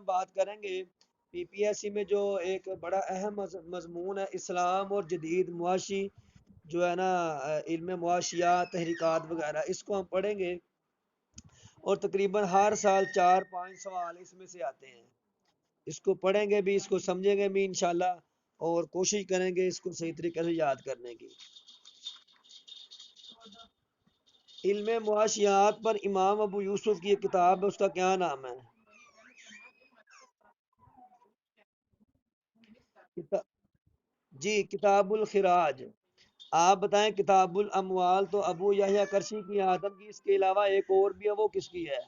بات کریں گے پی پی ایس سی میں جو ایک بڑا اہم مضمون ہے اسلام اور جدید معاشی جو ہے نا علم معاشیات تحریکات وغیرہ، اس کو ہم پڑھیں گے اور تقریباً ہر سال 4-5 سوال اس میں سے آتے ہیں. اس کو پڑھیں گے بھی، اس کو سمجھیں گے بھی انشاءاللہ، اور کوشش کریں گے اس کو صحیح طریقے سے یاد کرنے کی. علم معاشیات پر امام ابو یوسف کی ایک کتاب ہے، اس کا کیا نام ہے؟ جی کتاب الخراج. آپ بتائیں کتاب الاموال تو ابو یحییٰ کرشی کی آدم کی، اس کے علاوہ ایک اور بھی ہے، وہ کس کی ہے؟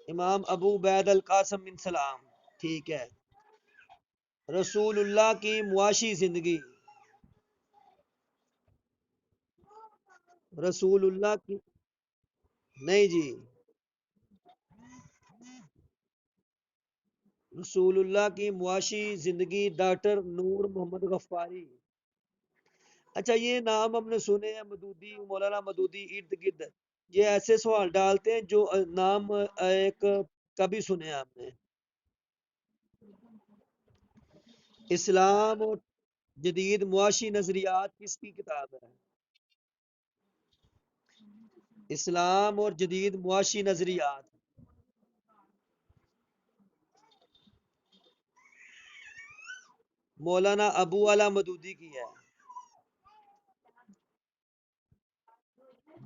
امام ابو عبید القاسم بن سلام. ٹھیک ہے. رسول اللہ کی معاشی زندگی. رسول اللہ کی، نہیں جی، رسول اللہ کی معاشی زندگی ڈاکٹر نور محمد غفاری. اچھا یہ نام ہم نے سنے ہیں، مدودی، مولانا مدودی ارد گرد یہ ایسے سوال ڈالتے ہیں جو نام ایک کبھی سنے ہیں آپ نے. اسلام اور جدید معاشی نظریات کس کی کتاب ہے؟ اسلام اور جدید معاشی نظریات. مولانا ابو اعلی مدودی کی ہے.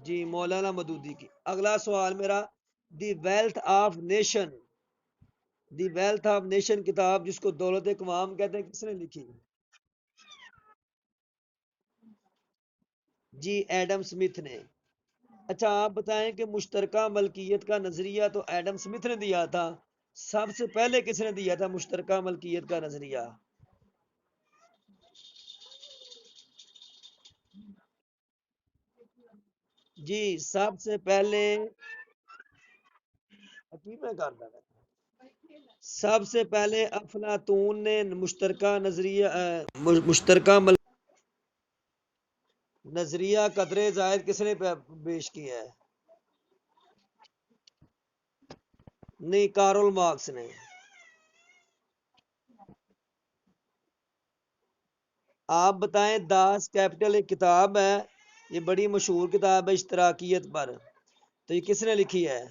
جی مولانا مدودی کی. اگلا سوال میرا، the wealth of nation. The wealth of nation کتاب جس کو دولت اقوام کہتے ہیں، کس نے لکھی؟ جی ایڈم سمتھ نے. اچھا آپ بتائیں کہ مشترکہ ملکیت کا نظریہ تو ایڈم سمتھ نے دیا تھا، سب سے پہلے کس نے دیا تھا مشترکہ ملکیت کا نظریہ؟ جی سب سے پہلے عجیب ہے کرتا ہے. سب سے پہلے افلاطون نے مشترکہ نظریہ نظریہ قدر زائد کس نے پیش کیا ہے؟ نہیں کارل مارکس نے. آپ بتائیں داس کیپٹل ایک کتاب ہے، یہ بڑی مشہور کتاب ہے اشتراکیت پر، تو یہ کس نے لکھی ہے؟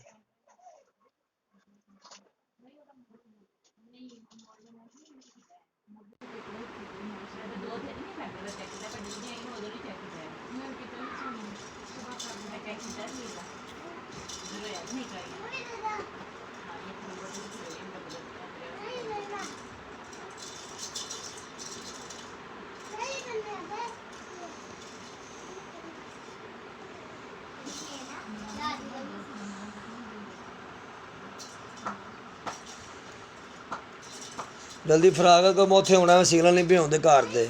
جلدی فراغ کو میں اتنے ہونا، میں سگنل نہیں پہ آتے گھر دے.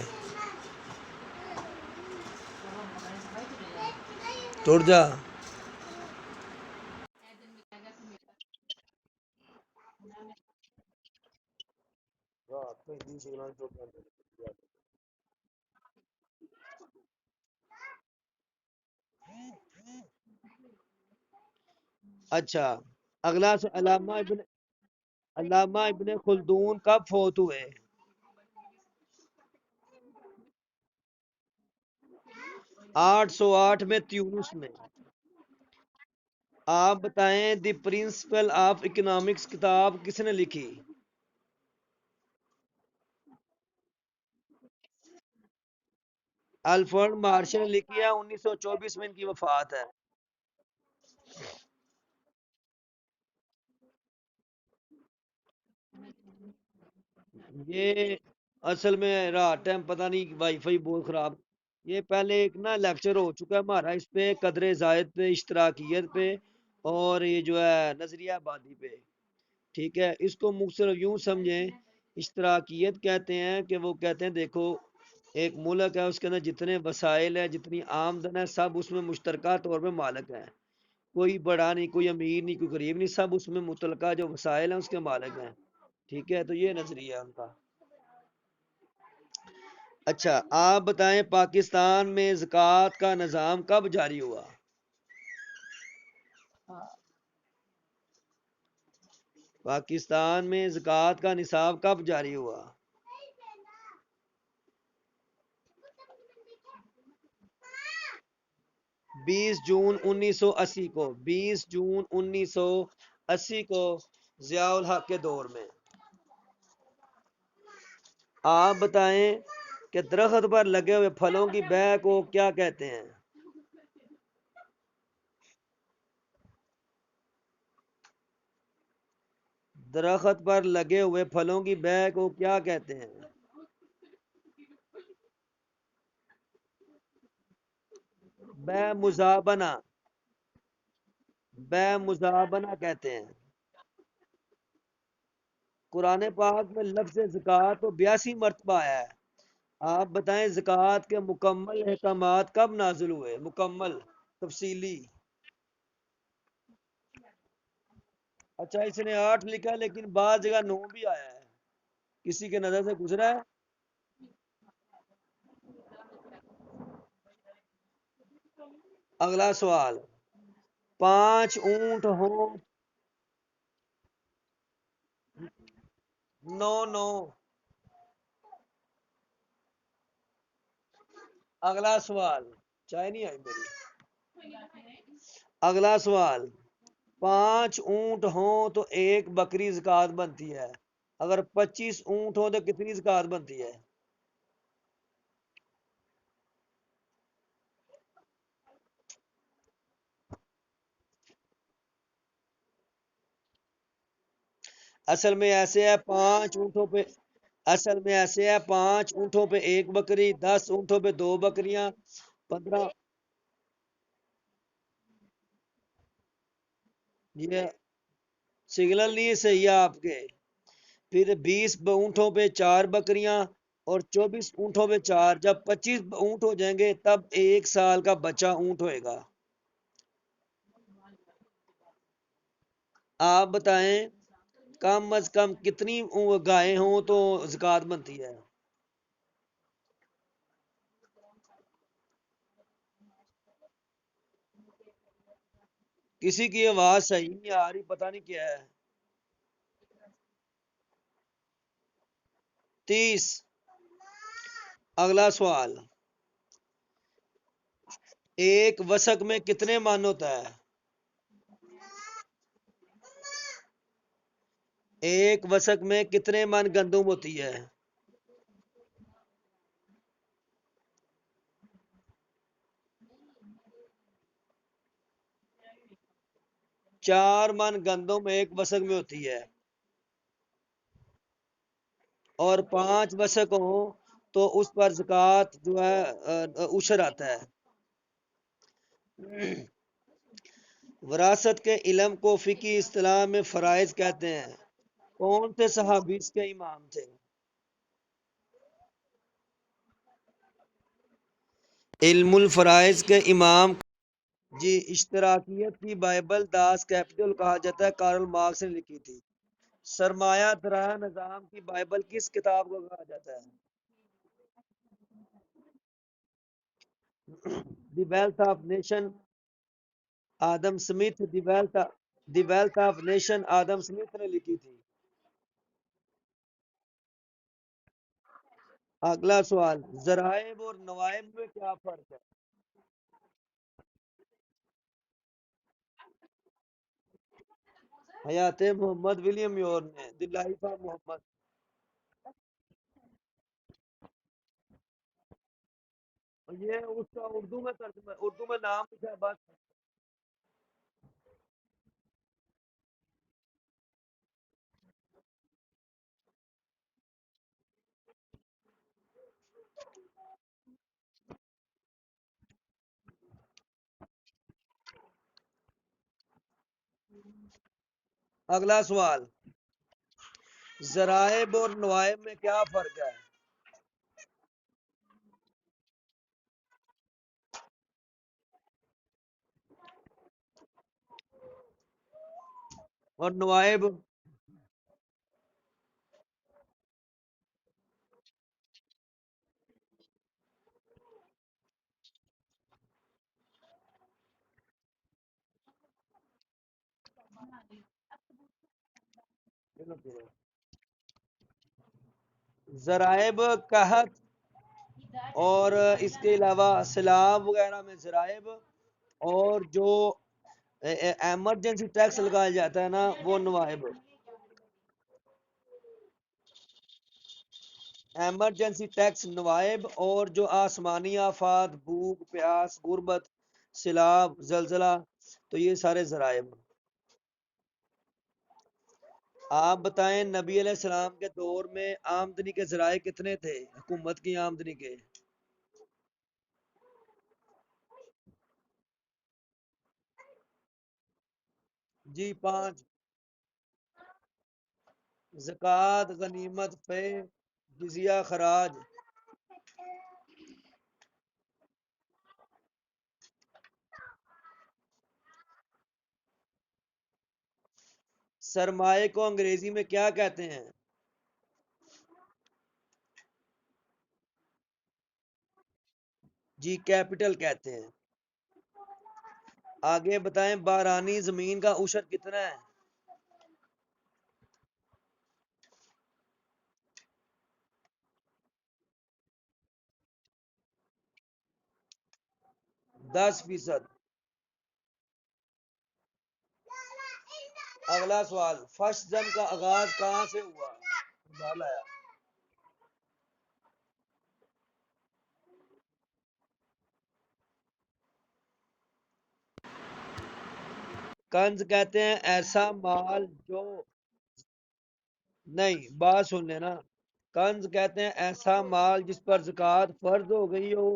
ٹر جا. اچھا اگلا علامہ ابن خلدون کب فوت ہوئے؟ 808 میں تیونس میں. آپ بتائیں دی پرنسپل آف اکنامکس کتاب کس نے لکھی؟ الفرڈ مارشل نے لکھی ہے، 1924 میں ان کی وفات ہے. یہ اصل میں رات ٹائم پتہ نہیں وائی فائی بہت خراب. یہ پہلے ایک نا لیکچر ہو چکا ہے ہمارا اس پہ، قدر زائد پہ، اشتراکیت پہ، اور یہ جو ہے نظریہ آبادی پہ. ٹھیک ہے، اس کو مختصر یوں سمجھیں، اشتراکیت کہتے ہیں کہ وہ کہتے ہیں دیکھو ایک ملک ہے، اس کے اندر جتنے وسائل ہیں، جتنی آمدن ہے، سب اس میں مشترکہ طور پہ مالک ہیں. کوئی بڑا نہیں، کوئی امیر نہیں، کوئی غریب نہیں، سب اس میں متعلقہ جو وسائل ہیں اس کے مالک ہیں. ٹھیک ہے، تو یہ نظریہ ہے ان کا. اچھا آپ بتائیں پاکستان میں زکوٰۃ کا نظام کب جاری ہوا؟ پاکستان میں زکوٰۃ کا نصاب کب جاری ہوا؟ 20 جون 1980 کو، 20 جون 1980 کو، ضیاء الحق کے دور میں۔ آپ بتائیں کہ درخت پر لگے ہوئے پھلوں کی بیع کو کیا کہتے ہیں؟ درخت پر لگے ہوئے پھلوں کی بیع کو کیا کہتے ہیں؟ بیع مزابنہ، بیع مزابنہ کہتے ہیں۔ قرآن پاک میں لفظ زکوٰۃ تو 82 مرتبہ آیا ہے۔ آپ بتائیں زکوٰۃ کے مکمل احکامات کب نازل ہوئے؟ مکمل، تفصیلی۔ اچھا اس نے 8 لکھا ہے لیکن بعض جگہ 9 بھی آیا ہے، کسی کے نظر سے گزرا ہے؟ اگلا سوال، 5 اونٹ ہوں۔ نو نو۔ اگلا سوال، چائے نہیں آئی میری؟ اگلا سوال، 5 اونٹ ہوں تو ایک بکری زکوٰۃ بنتی ہے، اگر 25 اونٹ ہوں تو کتنی زکوٰۃ بنتی ہے؟ اصل میں ایسے ہے 5 اونٹوں پہ، اصل میں ایسے ہے 5 اونٹوں پہ ایک بکری، 10 اونٹوں پہ 2 بکریاں، 15، یہ سگنل نہیں صحیح ہے آپ کے۔ پھر 20 اونٹوں پہ 4 بکریاں، اور 24 اونٹوں پہ 4، جب 25 اونٹ ہو جائیں گے تب 1 سال کا بچہ اونٹ ہوئے گا۔ آپ بتائیں کم از کم کتنی گائیں ہوں تو زکوٰۃ بنتی ہے؟ کسی کی آواز صحیح نہیں آ رہی، پتہ نہیں کیا ہے۔ 30۔ اگلا سوال، ایک وسق میں کتنے من ہوتا ہے؟ ایک وسق میں کتنے من گندم ہوتی ہے؟ 4 من گندم ایک وسق میں ہوتی ہے، اور 5 وسق ہوں تو اس پر زکوٰۃ جو ہے عشر آتا ہے۔ وراثت کے علم کو فقہی اصطلاح میں فرائض کہتے ہیں۔ کون سے صحابی اس کے امام تھے؟ علم الفرائض کے امام؟ جی، اشتراکیت کی بائبل داس کیپٹل کہا جاتا ہے، کارل مارکس نے لکھی تھی۔ سرمایہ دارانہ نظام کی بائبل کس کتاب کو کہا جاتا ہے؟ The wealth of nation, Adam Smith, the wealth of nation Adam Smith نے لکھی تھی۔ اگلا سوال، ضرائب اور نوائب میں کیا فرق ہے؟ حیات محمد ولیم یور نے، دی لائف آف محمد۔ یہ اس کا اردو میں ترجمہ، اردو میں نام لکھا ہے بس۔ اگلا سوال، ضرائب اور نوائب میں کیا فرق ہے؟ اور نوائب؟ ذرائب قحط اور اس کے علاوہ سیلاب وغیرہ میں ذرائب، اور جو ایمرجنسی ٹیکس لگایا جاتا ہے نا وہ نوائب۔ ایمرجنسی ٹیکس نوائب، اور جو آسمانی آفات، بھوک پیاس غربت سیلاب زلزلہ تو یہ سارے ذرائب۔ آپ بتائیں نبی علیہ السلام کے دور میں آمدنی کے ذرائع کتنے تھے، حکومت کی آمدنی کے؟ جی 5: زکوٰۃ، غنیمت، فے، جزیہ، خراج۔ سرمائے کو انگریزی میں کیا کہتے ہیں؟ جی کیپٹل کہتے ہیں۔ آگے بتائیں بارانی زمین کا عشر کتنا ہے؟ 10%۔ اگلا سوال، فرسٹ جنگ کا آغاز کہاں سے ہوا؟ لایا۔ کنز کہتے ہیں ایسا مال جو، نہیں بات سن لینا، کنز کہتے ہیں ایسا مال جس پر زکوٰۃ فرض ہو گئی ہو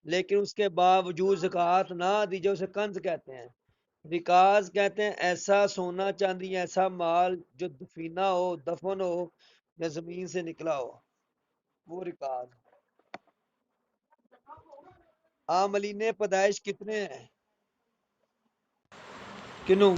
لیکن اس کے باوجود زکوٰۃ نہ دی جائے، اسے کنز کہتے ہیں۔ ریکاز کہتے ہیں ایسا سونا چاندی، ایسا مال جو دفینہ ہو، دفن ہو یا زمین سے نکلا ہو، وہ ریکاز۔ عاملین پیدائش کتنے ہیں؟ کنوں؟